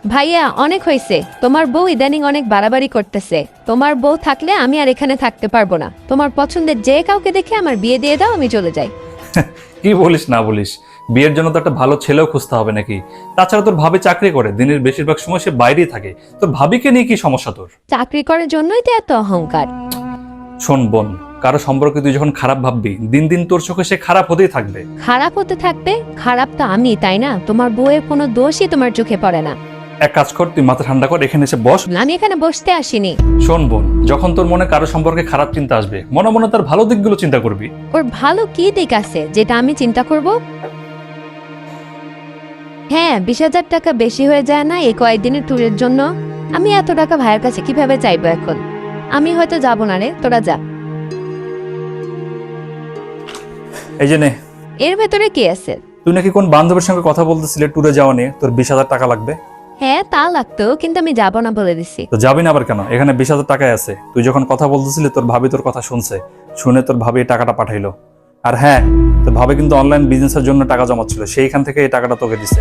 ভাইয়া অনেক হয়েছে, তোমার বউ ইদানিং অনেক বাড়াবাড়ি করতেছে। তোমার বউ থাকলে আমি আর এখানে থাকতে পারবো না। তোমার পছন্দের যে কাউকে দেখে আমার বিয়ে দিয়ে দাও, আমি চলে যাই। কি বলিস না বলিস, বিয়ের জন্য তো একটা ভালো ছেলেও খুঁজতে হবে নাকি? তাছাড়া তোর ভাবি চাকরি করে, দিনের বেশিরভাগ সময় সে বাইরেই থাকে। তোর ভাবিকে নিয়ে কি সমস্যা তোর? চাকরি করার জন্যই তো এত অহংকার। শোন বোন, কারো সম্পর্কে তুই যখন খারাপ ভাববি, দিন দিন তোর চোখে সে খারাপ হতেই থাকবে। খারাপ হতে থাকবে? খারাপ তো আমি, তাই না? তোমার বউয়ের কোনো দোষই তোমার চোখে পড়ে না। এক কাজ কর, তুই মাথা ঠান্ডা কর, এখানে এসে বস। আমি এখানে বসতে আসিনি। শোন বোন, যখন তোর মনে কারো সম্পর্কে খারাপ চিন্তা আসবে, মনে মনে তার ভালো দিকগুলো চিন্তা করবি। ওর ভালো কি দিক আছে যেটা আমি চিন্তা করব? হ্যাঁ, 20,000 টাকা বেশি হয়ে যায় না এই কয়েকদিনের ট্যুরের জন্য? আমি এত টাকা ভাইয়ের কাছে কিভাবে চাইবো এখন? আমি হয়তো যাবো না রে, তোরা যা। এই যে নে। এর ভেতরে কি আছে? তুই নাকি কোন বান্ধবের সঙ্গে কথা বলতেছিলে ট্যুরে যাওয়া নিয়ে, তোর 20,000 টাকা লাগবে। হ্যাঁ তা লাগতো, কিন্তু আমি যাবো না বলে দিছি। তো যাবি না আবার কেন? এখানে 20,000 টাকাই আছে। তুই যখন কথা বলতেছিলি তোর ভাবি তোর কথা শুনছে, শুনে তোর ভাবি এই টাকাটা পাঠাইলো। আর হ্যাঁ, তোর ভাবি কিন্তু অনলাইন বিজনেসের জন্য টাকা জমাচ্ছিল, সেইখান থেকে এই টাকাটা তোকে দিছে।